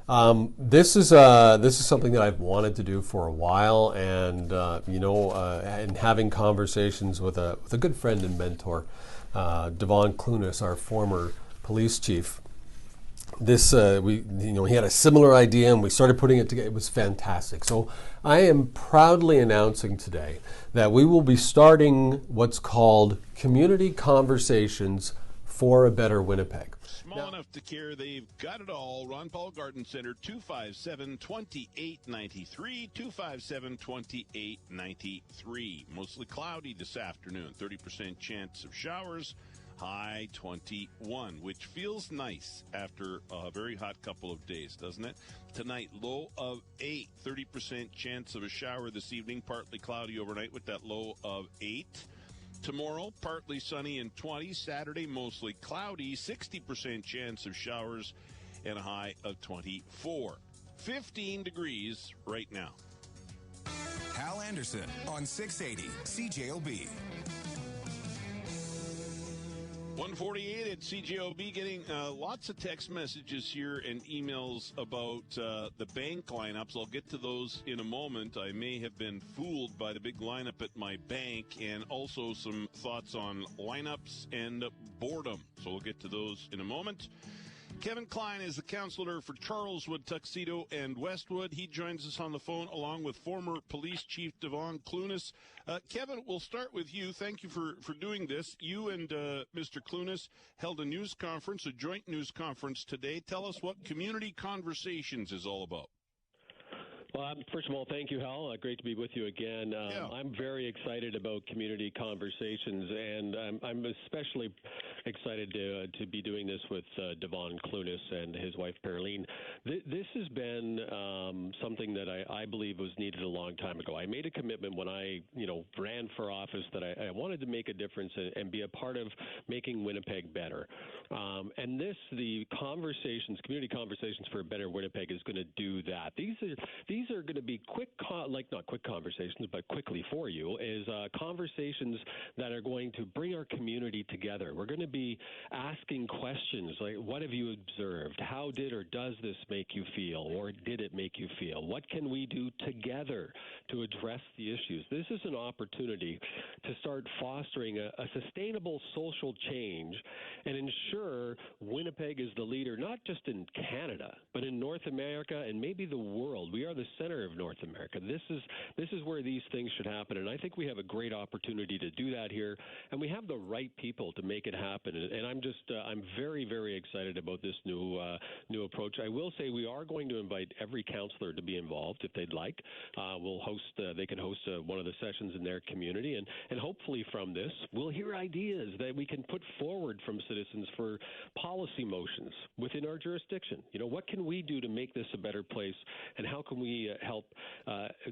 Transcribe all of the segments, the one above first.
This is something that I've wanted to do for a while, and and having conversations with a good friend and mentor, Devon Clunas, our former police chief. He had a similar idea, and we started putting it together. It was fantastic. So I am proudly announcing today that we will be starting what's called Community Conversations for a Better Winnipeg. Small enough to care, they've got it all. Ron Paul Garden Center, 257-2893, 257-2893. Mostly cloudy this afternoon, 30% chance of showers, high 21, which feels nice after a very hot couple of days, doesn't it? Tonight, low of 8, 30% chance of a shower this evening, partly cloudy overnight with that low of 8. Tomorrow, partly sunny and 20. Saturday, mostly cloudy, 60% chance of showers and a high of 24. 15 degrees right now. Hal Anderson on 680 CJOB. 148 at CJOB, getting lots of text messages here and emails about the bank lineups. I'll get to those in a moment. I may have been fooled by the big lineup at my bank, and also some thoughts on lineups and boredom. So we'll get to those in a moment. Kevin Klein is the counselor for Charleswood-Tuxedo-Westwood. He joins us on the phone along with former police chief Devon Clunas. Kevin, we'll start with you. Thank you for doing this. You and Mr. Clunas held a news conference, a joint news conference today. Tell us what Community Conversations is all about. Well, first of all, thank you, Hal. Great to be with you again. I'm very excited about Community Conversations, and I'm especially excited to be doing this with Devon Clunas and his wife, Pearline. This has been something that I believe was needed a long time ago. I made a commitment when I ran for office that I wanted to make a difference and be a part of making Winnipeg better. And the Community Conversations for a Better Winnipeg is going to do that. These are going to be not quick conversations, but quickly for you, is conversations that are going to bring our community together. We're going to be asking questions like, what have you observed? How did or does this make you feel, or did it make you feel? What can we do together to address the issues? This is an opportunity to start fostering a sustainable social change and ensure Winnipeg is the leader, not just in Canada, but in North America and maybe the world. We are the center of North America. This is where these things should happen, and I think we have a great opportunity to do that here, and we have the right people to make it happen. And I'm very, very excited about this new approach. I will say we are going to invite every councillor to be involved if they'd like. They can host one of the sessions in their community, and hopefully from this we'll hear ideas that we can put forward from citizens for policy motions within our jurisdiction. What can we do to make this a better place, and how can we help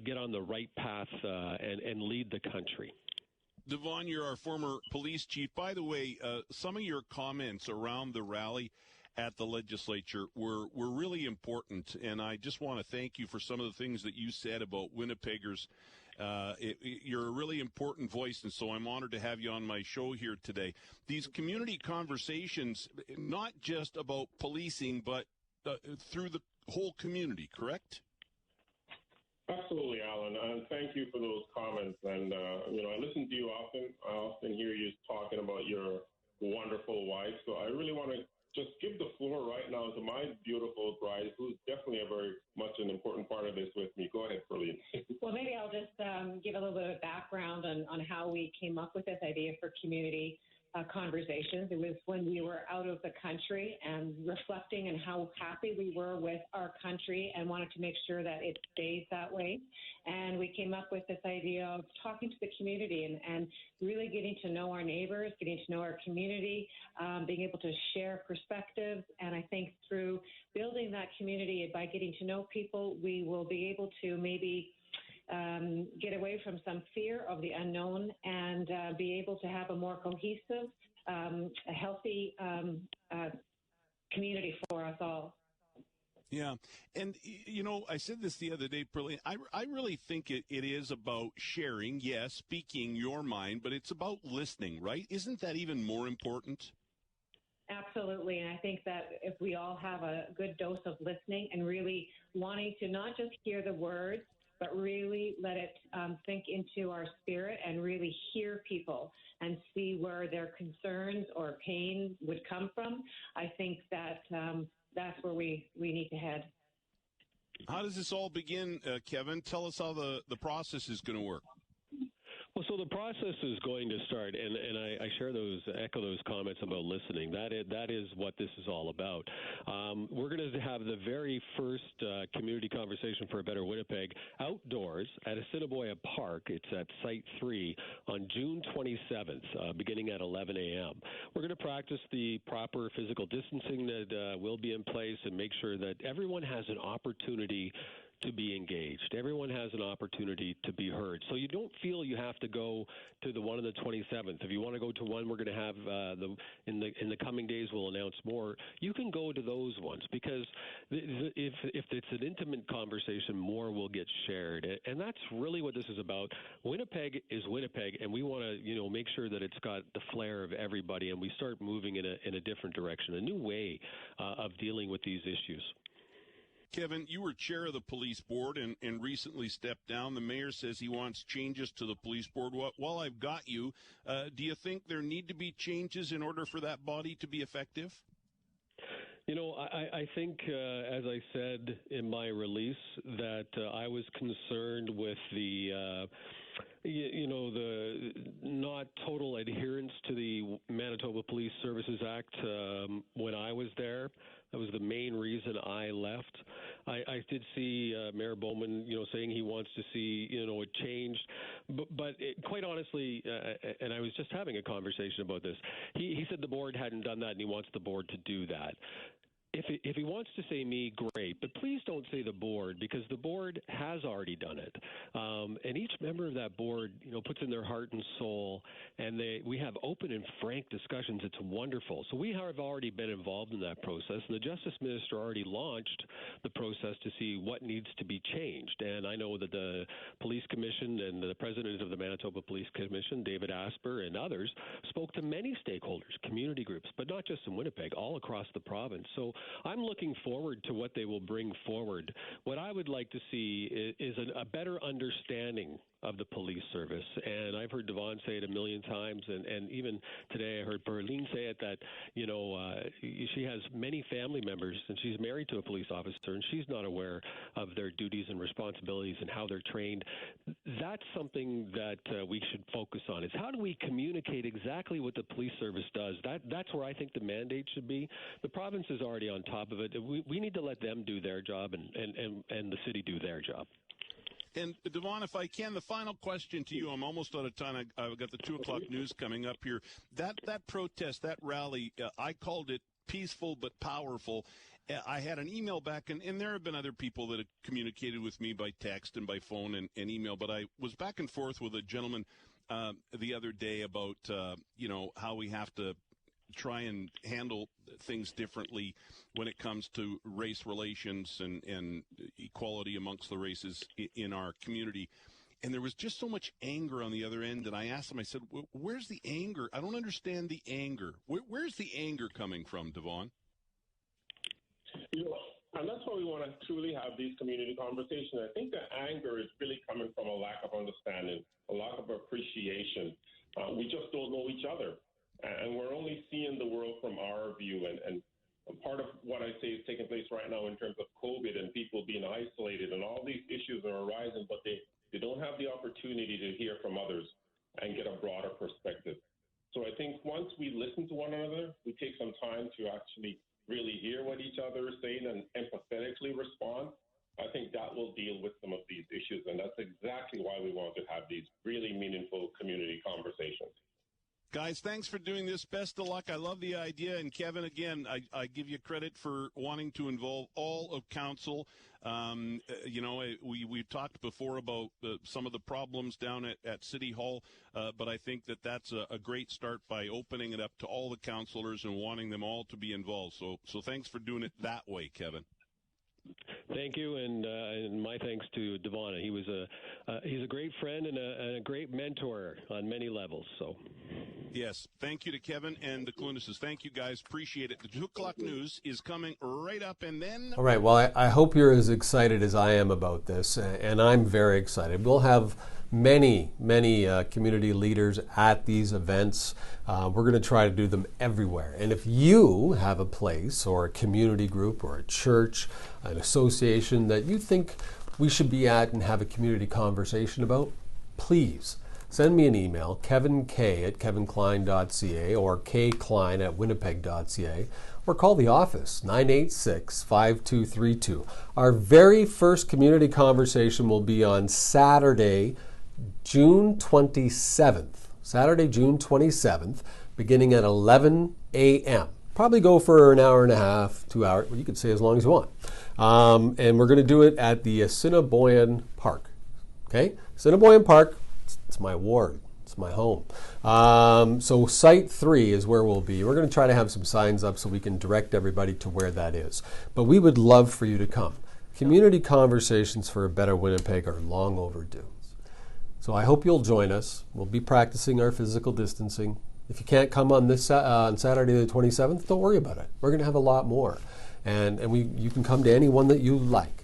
get on the right path and lead the country? Devon, you're our former police chief. By the way, some of your comments around the rally at the legislature were really important, and I just want to thank you for some of the things that you said about Winnipeggers. You're a really important voice, and so I'm honored to have you on my show here today. These community conversations, not just about policing, but through the whole community, correct? Absolutely, Alan, and thank you for those comments. And, I listen to you often. I often hear you talking about your wonderful wife. So I really want to just give the floor right now to my beautiful bride, who's definitely very much an important part of this with me. Go ahead, Pearline. Well, maybe I'll just give a little bit of background on how we came up with this idea for community conversations. It was when we were out of the country and reflecting on how happy we were with our country and wanted to make sure that it stays that way. And we came up with this idea of talking to the community and really getting to know our neighbors, getting to know our community, being able to share perspectives. And I think through building that community, by getting to know people, we will be able to maybe get away from some fear of the unknown and be able to have a more cohesive, a healthy community for us all. Yeah. And, I said this the other day, Pearline, I really think it is about sharing, yes, speaking your mind, but it's about listening, right? Isn't that even more important? Absolutely. And I think that if we all have a good dose of listening and really wanting to not just hear the words, but really let it sink into our spirit and really hear people and see where their concerns or pain would come from, I think that that's where we need to head. How does this all begin, Kevin? Tell us how the process is going to work. Well, so the process is going to start, and I echo those comments about listening. That is what this is all about. We're going to have the very first community conversation for a better Winnipeg outdoors at Assiniboine Park. It's at Site 3 on June 27th, beginning at 11 a.m. We're going to practice the proper physical distancing that will be in place and make sure that everyone has an opportunity to be engaged. Everyone has an opportunity to be heard. So you don't feel you have to go to the one on the 27th. If you want to go to one, we're going to have in the coming days, we'll announce more. You can go to those ones because if it's an intimate conversation, more will get shared. And that's really what this is about. Winnipeg is Winnipeg, and we want to make sure that it's got the flair of everybody, and we start moving in a different direction, a new way of dealing with these issues. Kevin, you were chair of the police board and recently stepped down. The mayor says he wants changes to the police board. While I've got you, do you think there need to be changes in order for that body to be effective? I think, as I said in my release, that I was concerned with the not total adherence to the Manitoba Police Services Act when I was there. That was the main reason I left. I did see Mayor Bowman, saying he wants to see, it changed. But quite honestly, and I was just having a conversation about this, he said the board hadn't done that and he wants the board to do that. If he wants to say me, great, but please don't say the board because the board has already done it. And each member of that board, puts in their heart and soul, and we have open and frank discussions. It's wonderful. So we have already been involved in that process, and the Justice Minister already launched the process to see what needs to be changed. And I know that the Police Commission and the President of the Manitoba Police Commission, David Asper, and others spoke to many stakeholders, community groups, but not just in Winnipeg, all across the province. So I'm looking forward to what they will bring forward. What I would like to see is a better understanding of the police service. And I've heard Devon say it a million times, and even today I heard Berlin say it, that, she has many family members, and she's married to a police officer, and she's not aware of their duties and responsibilities and how they're trained. That's something that we should focus on, is how do we communicate exactly what the police service does? That's where I think the mandate should be. The province is already on top of it. We need to let them do their job and the city do their job. And, Devon, if I can, the final question to you. I'm almost out of time. I've got the 2 o'clock news coming up here. That protest, that rally, I called it peaceful but powerful. I had an email back, and there have been other people that have communicated with me by text and by phone and email, but I was back and forth with a gentleman the other day about, how we have to try and handle things differently when it comes to race relations and equality amongst the races in our community. And there was just so much anger on the other end. And I asked him, I said, where's the anger? I don't understand the anger. Where's the anger coming from, Devon? And that's why we want to truly have these community conversations. I think the anger is really coming from a lack of understanding, a lack of appreciation. We just don't know each other. And we're only seeing the world from our view. And part of what I say is taking place right now in terms of COVID and people being isolated and all these issues are arising, but they don't have the opportunity to hear from others and get a broader perspective. So I think once we listen to one another, we take some time to actually really hear what each other is saying and empathetically respond, I think that will deal with some of these issues. And that's exactly why we want to have these really meaningful community conversations. Guys, thanks for doing this. Best of luck. I love the idea. And Kevin, again, I give you credit for wanting to involve all of council. We've talked before about some of the problems down at City Hall, but I think that's a great start by opening it up to all the councilors and wanting them all to be involved. So thanks for doing it that way, Kevin. Thank you, and my thanks to Devonna. He's a great friend and a great mentor on many levels. So, yes, thank you to Kevin and the Clunises. Thank you, guys. Appreciate it. The 2 o'clock news is coming right up, and then... All right, well, I hope you're as excited as I am about this, and I'm very excited. We'll have many community leaders at these events. We're going to try to do them everywhere. And if you have a place or a community group or a church, an association that you think we should be at and have a community conversation about, please send me an email, kevink@kevinklein.ca or kklein@winnipeg.ca, or call the office, 986-5232. Our very first community conversation will be on Saturday, June 27th. Saturday, June 27th, beginning at 11 a.m. Probably go for an hour and a half, 2 hours. Well, you can say as long as you want. And we're going to do it at the Assiniboine Park. Okay? Assiniboine Park, it's my ward. It's my home. So Site 3 is where we'll be. We're going to try to have some signs up so we can direct everybody to where that is. But we would love for you to come. Community conversations for a better Winnipeg are long overdue. So I hope you'll join us. We'll be practicing our physical distancing. If you can't come on this on Saturday the 27th, don't worry about it. We're going to have a lot more. And you can come to any one that you like.